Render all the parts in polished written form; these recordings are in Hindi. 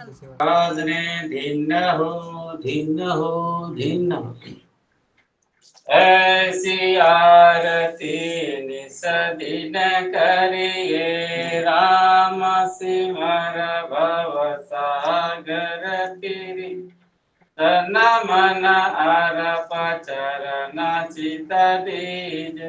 राजने धिन्न हो धिन्न हो धिन्न हो। ऐसी आरती निसदिन करिए राम सिमर भव सागर तिरि तन मन आरप चरण चित दीज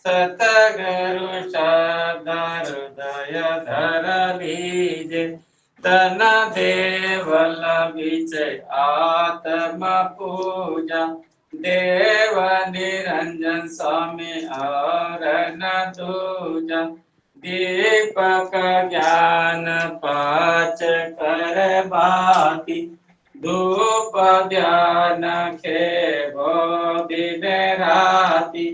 सतगुरु शब्द हृदय धर बीज तन देवल बीच आत्म पूजा देव निरंजन स्वामी और न दूजा दीपक ज्ञान पाच कर बाती धूप ध्यान खेवो दिन राति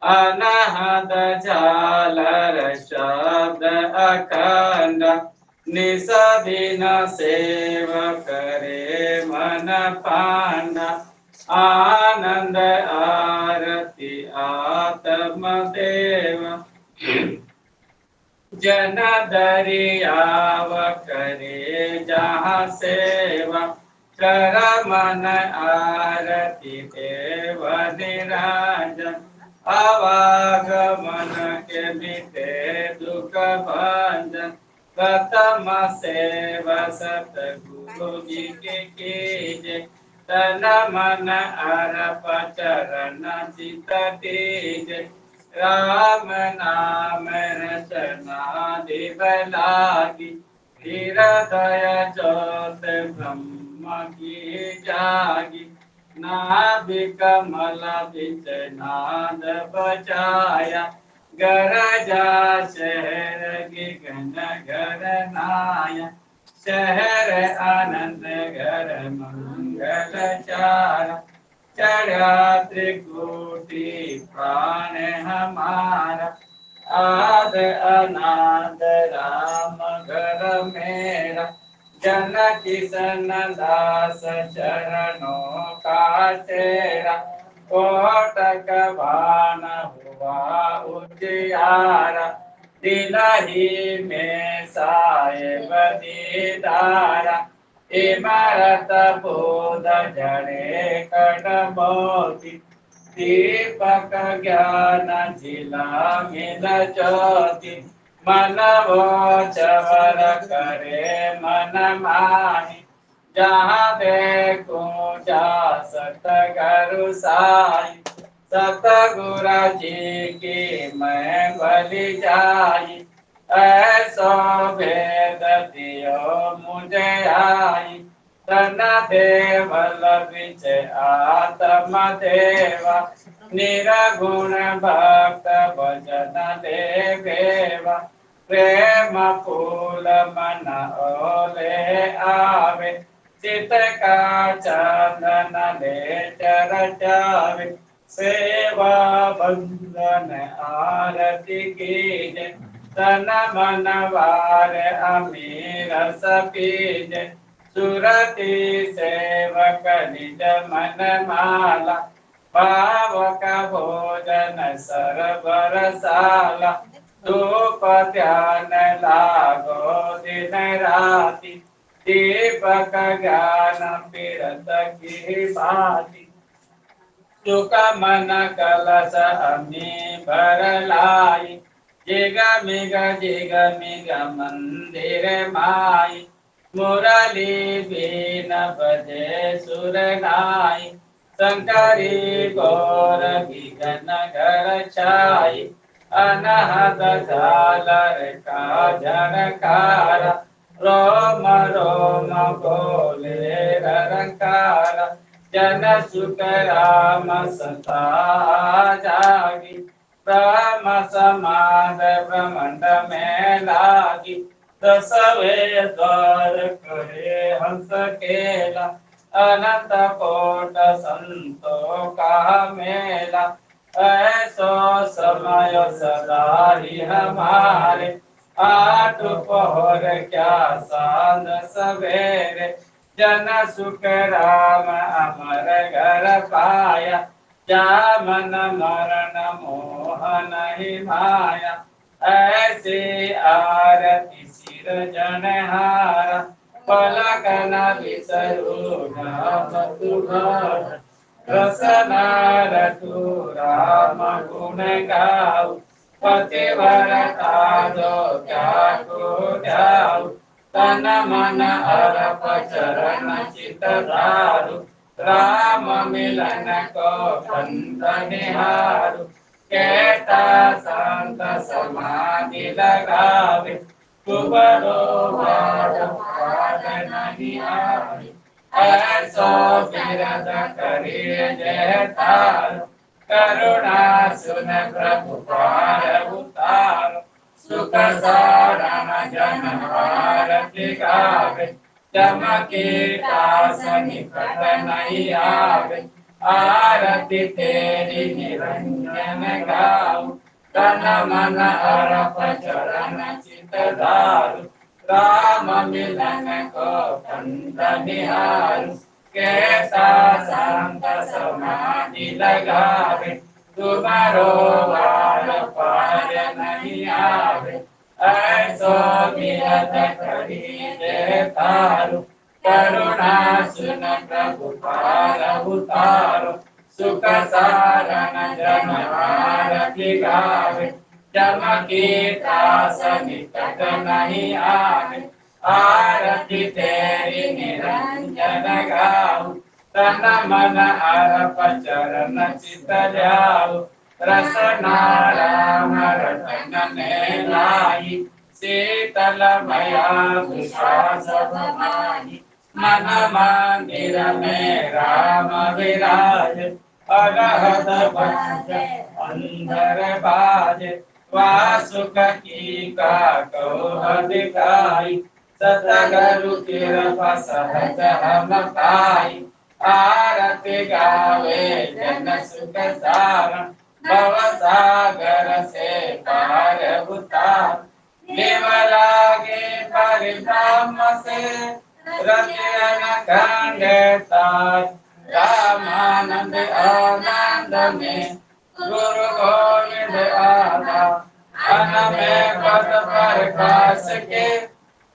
अनहद झालर शब्द अखंड निस दिन सेव करे मन पांडा आनंद आरती आत्म देव जन दरियाव करे जहाँ सेवा कर मन आरती देव निरंजन आवागमन के बीते दुख भंजन प्रथम सेवा सतगुरु जी के कीजे तन मन अरप चरण चित दीजे राम नाम रचना दिव लागी हृदय ज्योत ब्रह्म की जागी नाभि कमल बिच नाद बजाया गरजा शहर की घन घर नाया शहर आनंद घर मंगल चारा चढ़ा त्रिकुटी प्राण हमारा आद अनाद राम घर मेरा जनकी सन दास चरणों का तेरा कोटक भान हुआ उजियारा दिलहि में साहेब दीदारा इमरत बोध जड़े कट मोती दीपक ज्ञान जिला मिल ज्योति मन वो चवर करे मन माही जहाँ देखो जा सतगुरु साई सतगुरु जी की मैं बलि जाई ऐसो भेद दियो मुझे आई तन देवल बिच आत्म देवा निरगुण भक्त भजन देवेवा प्रेम फूल मन ओले आवे चित का चंदन ले चरचावे सेवा बंधन आरती कीजे तन मन वार अमीर सपीज सुरति सेवक निज मन माला पावक भोजन सरबर साला धूप ध्यान लागो दिन राति दीपक ज्ञान पिरत की भांति सुख मन कलश अमी भर लाई जिग मिग मंदिर माई मुरली बीन बजे सुर नाई शंकरी गौर गीगन घर छाई अनहद झालर का झनकारा रोम रोम बोले रंकारा जन सुख राम सता जागी ब्रह्म समाद ब्रह्मंड में लागी दसवे द्वार करे हंस केला अनंत कोट संतों का मेला ऐसो समय सदा ही हमारे आठ पहर क्या सांझ सवेरे जन सुख राम अमर घर पाया जामन मरण मोह नहीं माया ऐसे आरती सिर जनहारा पलकन विसरू नाम तुम्हारा रसनार तू राम गुण गाओ पतिव्रता जो त्यागो जाओ तन मन अर्प चरण चित धारु राम मिलन को कंत निहारु कहता संत समाधि लगावे कुबरो वाद पाद नहीं आवे ऐसो बिरद करिए जय तार करुणा सुन प्रभु पार उतार सुख सारण जन भारति गावे चमकी दास निकट नहीं आवे आरती तेरी निरंजन गाओ तन मन अर्प चरण चित धारु राम मिलन को कंत निहारु कैसा शांत समाधि लगावे तुम्हारो वार पार नहीं आवे ऐसो बिरद करिए तारु करुणा सुन प्रभु पार उतारो सुख सारण जन भारति गावे चमकी दास निकट नहीं आवे आरती तेरी निरंजन गाओ तन मन अर्प चरण चित जाओ रसना राम रतन ने लाई शीतल मया विश्वास भवानी मन मंदिर में राम विराज अरहत भज अंदर बाज वासुक की का कौह दिखाई सतगुरु कृपा सहज हम पाई आरती गावे जन सुख सारण भव सागर से पार उतार निवलागे परिभ्रम से रतियन खंडतार रामानंद आनंद में गुरु गोविंद आधा अन में पद प्रकाश के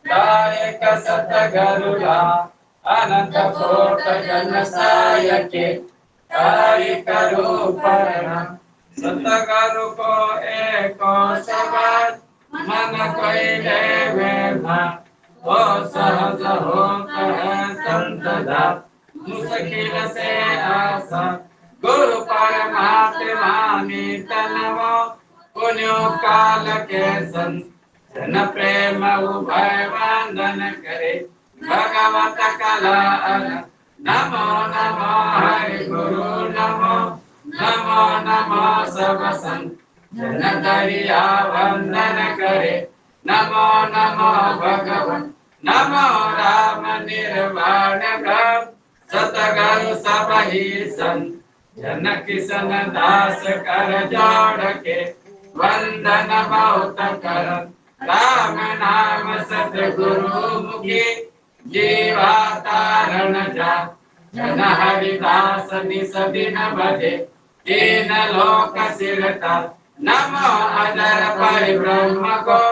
दायक सतगुरुला अनंत कोट जन सायके दायक रूप सतगुरु को एको सवार मन कोई लेवे वो सहज हो संतदा मुश्किल से आसा गुरु परमात्मा तनवो पुण्यो काल के संत जन प्रेम उभय वंदन करे भगवत कला नमो नमो हरि गुरु नमो नमो नमो सब संत जन दरिया वंदन करे नमो नमो भगवन नमो राम निर्वाण भव सतगुरु सब ही संत जन किशन दास कर जोड़ के वंदन बहुत करत राम नाम सतगुरु मुखी जीवा तारण जा जन हरिदास निस दिन बजे तीन लोक सिरता नमो अजर परिब्रह्म को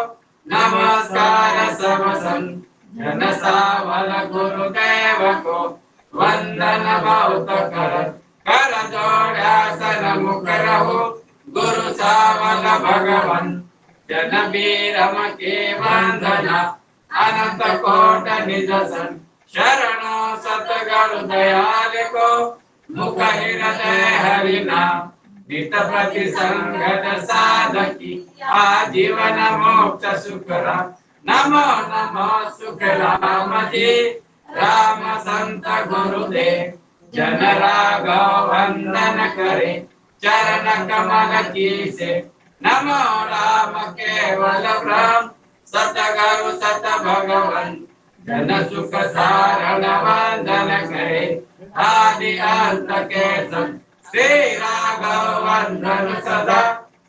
नमस्कार सब संत जन सावल गुरुदेव को वंदन बहुत करत कर जोड़ासन मुख रहो गुरु सावल भगवन जन बीरम के वंदना अनंत कोट निज सन शरणो सतगुरु दयाल को मुख हृदय हरि नाम नित प्रति संगत साधकी आजीवन मोक्ष सुख राम नमो नमो सुख राम जी राम संत गुरुदेव जन राघव वंदन करे चरण कमल की से नमो राम केवल ब्रह्म सतगुरु सत भगवन जन सुख सारण वंदन करे आदि अंत के संत श्री राघव वंदन सदा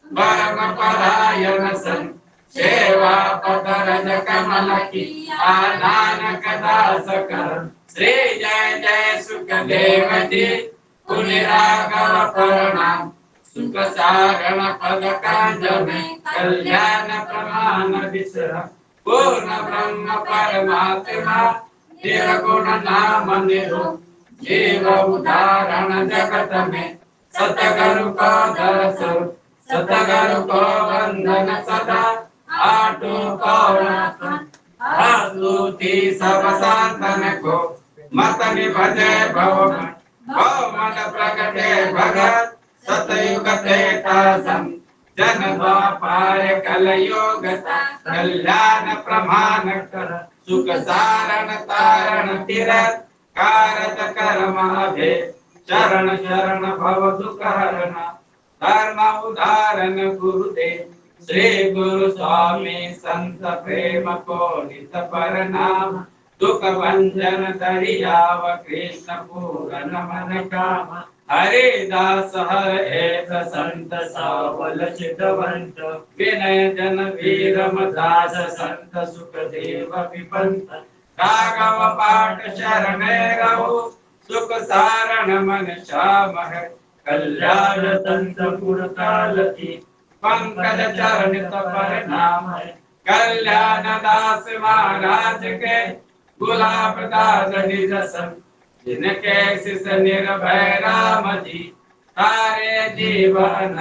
परम परायण संत सेवा पदरज कमल की नानक दास कर श्री जय जय सुखदेव जी पुनि राघव प्रणाम सुख सारण पद कांज में कल्याण प्रमाण विश्राम पूर्ण ब्रह्म परमात्मा निर्गुण नाम निरु जीव उदाहरण जगत में सतगुरु को दर्श सतगुरु को वंदन सदा आटू को स्तुति सब संतन को मत निभजे भवन मन प्रगटे भगत सतयुग त्रेता सम जन द्वापार कलयुग कल्याण प्रमाण कर सुख सारण तारण तीरथ कारत कर्माभे शरण शरण भव दुख हरण धर्म उदाहरण गुरुदेव श्री गुरु स्वामी संत प्रेम को नित पर नाम दुख भंजन दरियाव कृष्ण पूरन मन काम हरिदास हर एक संत सावल चितवंत विनय जन वीर दास संत सुखदेव विपंत राघव पाठ शरण रहु सुख सारण मन श्याम है कल्याण तंत्र पुरकाल की पंकज चरण पर नाम है कल्याण दास महाराज के गुलाब दास निज सन जिनके शिष निर्भय राम जी तारे जीवन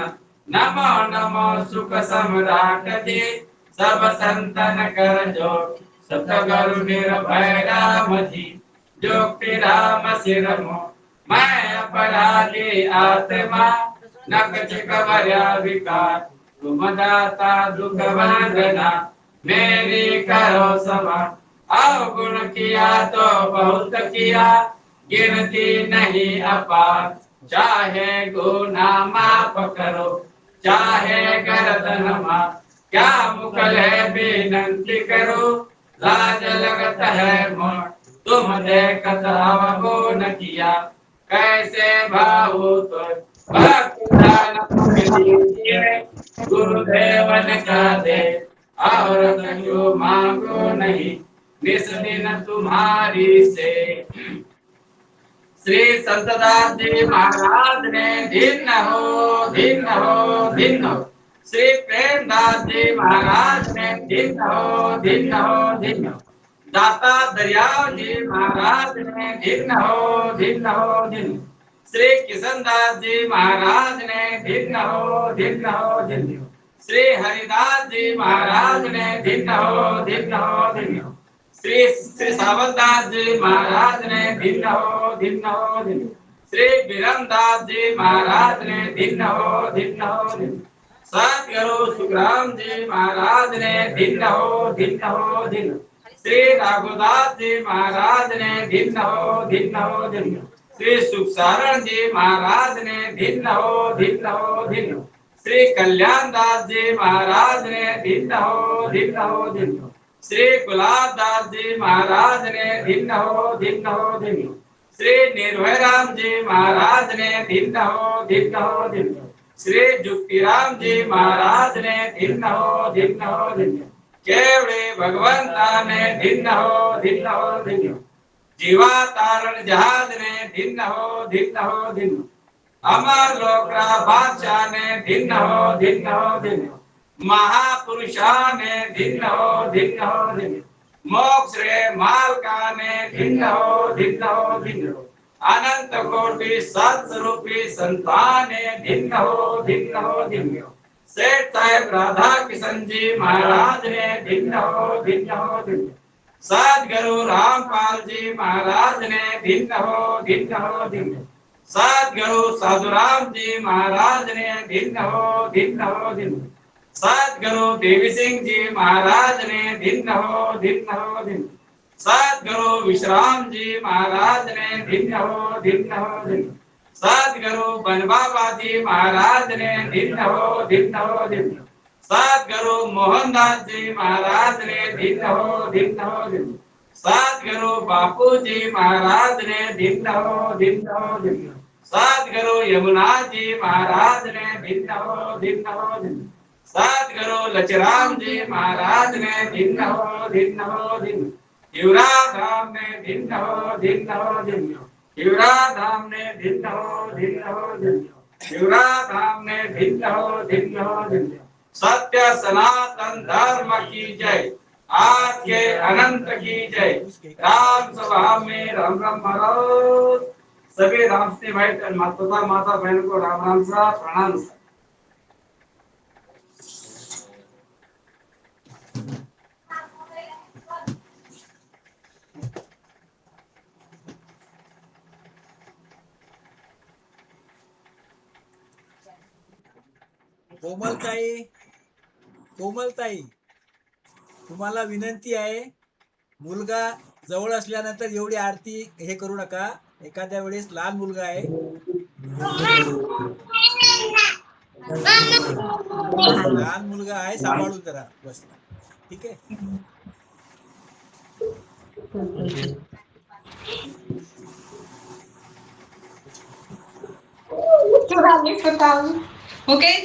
नमो नमो सुख सम्राट जी सब संतन कर जो सतगुरु निर्भय राम जी जोक्ति राम सिर मो मैं अपराधी आत्मा नक चिकवर्या विकार तुम दाता दुख वंदना मेरी करो समा अवगुण किया तो बहुत किया गिनती नहीं अपार चाहे गुना माफ करो चाहे गर्दन माफ क्या मुकल है विनंती करो लाज लगत है मोर तुम देखत अवगुण किया कैसे भावो तो गुरुदेवन का दे और कछु मांगो नहीं निस दिन तुम्हारी से श्री संतदास जी महाराज ने धीन हो धीन हो धीन हो श्री प्रेमदास जी महाराज ने धीन हो धीन हो धीन हो दाता दरियाव जी महाराज ने धीन हो धीन हो धीन श्री किशनदास जी महाराज ने धीन हो धीन हो धीन श्री हरिदास जी महाराज ने धीन हो धीन हो धीन श्री श्री सावंतदास जी महाराज ने धीन हो धीन हो धीन श्री बिरमदास जी महाराज ने धीन हो धीन हो धीन सतगुरु सुखराम जी महाराज ने धीन हो धीन हो धीन श्री राघुदास जी महाराज ने धीन हो धीन हो धीन श्री सुखसारण जी महाराज ने धीन हो धीन हो धीन श्री कल्याण दास जी महाराज ने धीन हो धीन हो धीन श्री गुलाब दास जी महाराज ने धीन हो धीन हो धीन श्री निर्भय राम जी महाराज ने धीन हो धीन हो धीन श्री जुक्तिराम जी महाराज ने धीन हो धीन हो धीन केवड़े भगवंता ने धीन हो धीन हो धीन जीवा तारण जहाज ने धीन हो धीन हो धीन अमर लोकरा बादशाह ने धीन हो धीन हो धीन महापुरुषा ने धीन हो धीन हो धीन मोक्ष रे मालका ने धीन हो धीन हो धीन अनंत कोटि सत्स्वरूपी संतान ने धीन हो धीन हो धीन सेठ साहेब राधा किशन जी महाराज ने धीन हो धीन हो धीन सतगुरु रामपाल जी महाराज ने धीन हो धीन हो धीन सतगुरु साधुराम जी महाराज ने धीन हो धीन हो धीन सतगुरु देवी सिंह जी महाराज ने धीन हो धीन हो धीन सतगुरु विश्राम जी महाराज ने धीन हो धीन हो धीन सतगुरु बनबाबा जी महाराज ने धीन हो धीन हो धीन सतगुरु मोहनदास जी महाराज ने धीन हो धीन हो धीन सतगुरु बापू जी महाराज ने धीन हो धीन हो धीन सतगुरु यमुना जी महाराज ने धीन हो धीन हो धीन सतगुरु लचराम जी महाराज ने धीन हो धीन हो धीन युवरा धाम ने धीन हो धीन हो धीन युवरा धाम ने धीन हो धीन हो धीन युवरा धाम ने धीन हो धीन हो धीन सत्य सनातन धर्म की जय आज के अनंत की जय। राम सभा में राम राम महाराज। सभी रामसी भाई तथा माता बहन को राम राम सा प्रणाम। कोमलताई, कोमलताई, तुम्हाला विनंती आहे, मुलगा जवळ असल्यानंतर एवढी आरती हे करू नका. एखाद्या वेळेस लहान मुलगा आहे, लहान मुलगा आहे, सांभाळून जरा बस. ठीक आहे. Okay.